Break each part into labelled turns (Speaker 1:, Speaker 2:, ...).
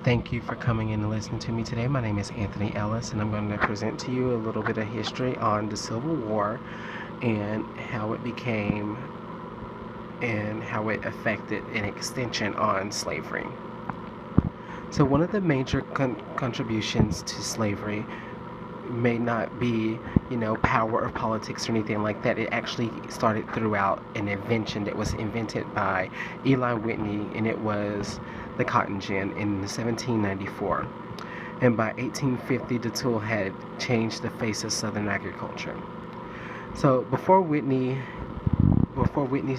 Speaker 1: Thank you for coming in and listening to me today. My name is Anthony Ellis, and I'm going to present to you a little bit of history on the Civil War and how it became and how it affected an extension on slavery. So, one of the major contributions to slavery may not be, power or politics or anything like that. It actually started throughout an invention that was invented by Eli Whitney, and it was the cotton gin in 1794. And by 1850, the tool had changed the face of Southern agriculture. So before Whitney's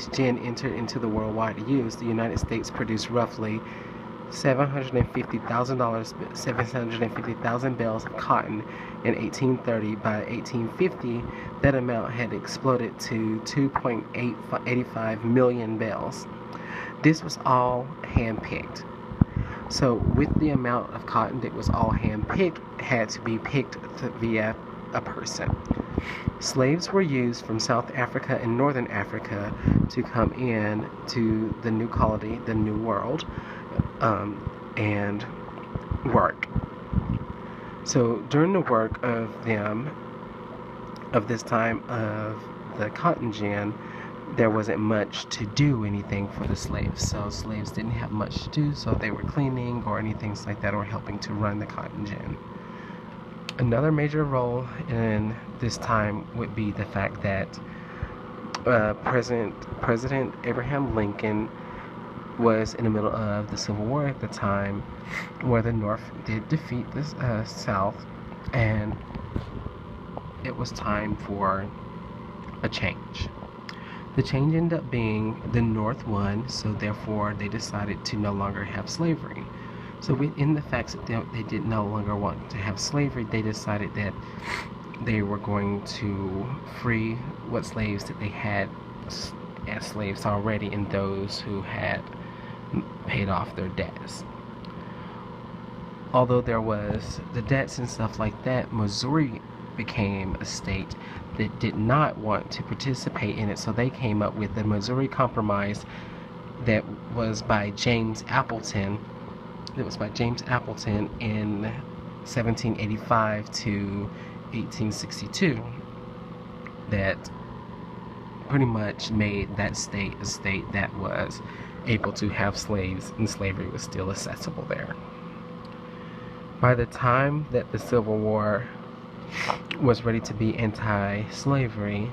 Speaker 1: gin entered into the worldwide use, the United States produced roughly 750,000 bales of cotton in 1830. By 1850, that amount had exploded to 2.85 million bales. This was all hand-picked. So with the amount of cotton that was all hand-picked, had to be picked via a person. Slaves were used from South Africa and Northern Africa to come in to the new colony, the New World, and work. So during the work of this time of the cotton gin, there wasn't much to do anything for the slaves. So slaves didn't have much to do, so they were cleaning or anything like that, or helping to run the cotton gin. Another major role in this time would be the fact that President Abraham Lincoln was in the middle of the Civil War at the time, where the North did defeat the South, and it was time for a change. The change ended up being the North won, so therefore they decided to no longer have slavery. So in the fact that they did no longer want to have slavery, they decided that they were going to free what slaves that they had as slaves already, and those who had paid off their debts. Although there was the debts and stuff like that, Missouri became a state that did not want to participate in it, so they came up with the Missouri Compromise that was by James Appleton. It was by James Appleton in 1785 to 1862 that pretty much made that state a state that was able to have slaves, and slavery was still accessible there. By the time that the Civil War was ready to be anti-slavery,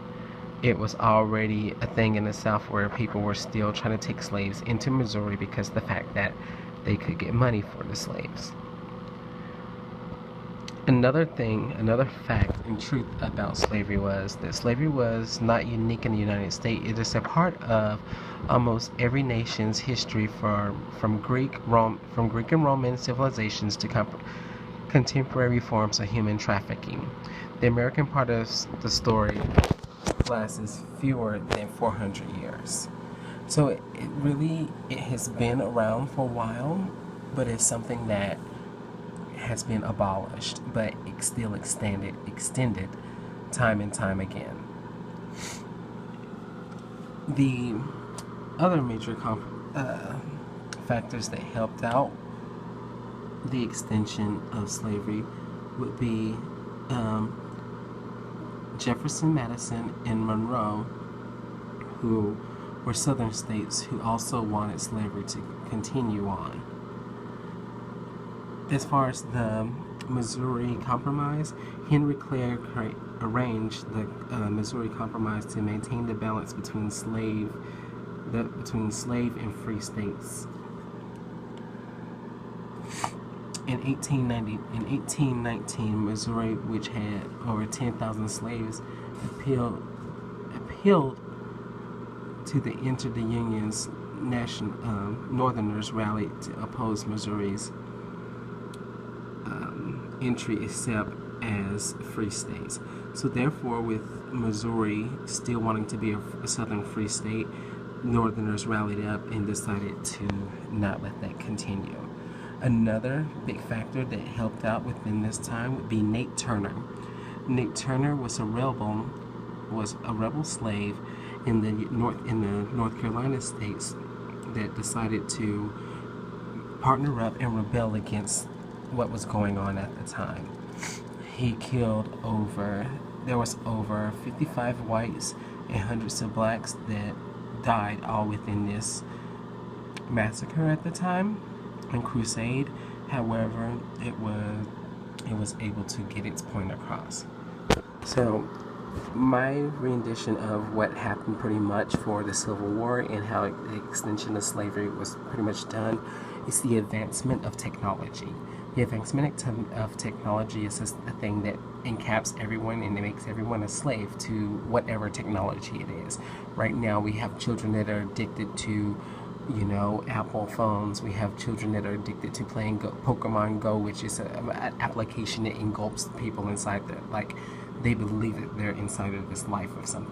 Speaker 1: it was already a thing in the South where people were still trying to take slaves into Missouri because of the fact that they could get money for the slaves. Another fact and truth about slavery was that slavery was not unique in the United States. It is a part of almost every nation's history, from Greek and Roman civilizations to contemporary forms of human trafficking. The American part of the story lasts fewer than 400 years. So it has been around for a while, but it's something that has been abolished, but it's still extended time and time again. The other major factors that helped out the extension of slavery would be Jefferson, Madison, and Monroe, who were southern states who also wanted slavery to continue on. As far as the Missouri Compromise, Henry Clay arranged the Missouri Compromise to maintain the balance between slave and free states. In 1819, Missouri, which had over 10,000 slaves, appealed to the enter the Union's Northerners rallied to oppose Missouri's entry except as free states. So therefore, with Missouri still wanting to be a southern free state, Northerners rallied up and decided to not let that continue. Another big factor that helped out within this time would be Nate Turner. Nate Turner was a rebel slave in the North Carolina states that decided to partner up and rebel against what was going on at the time. He killed there was over 55 whites and hundreds of blacks that died all within this massacre at the time and crusade. However, it was able to get its point across. So my rendition of what happened pretty much for the Civil War and how the extension of slavery was pretty much done is the advancement of technology. The advancement of technology is just a thing that encaps everyone and it makes everyone a slave to whatever technology it is. Right now we have children that are addicted to Apple phones. We have children that are addicted to playing Pokemon Go, which is an application that engulfs people inside there. Like, they believe that they're inside of this life of something.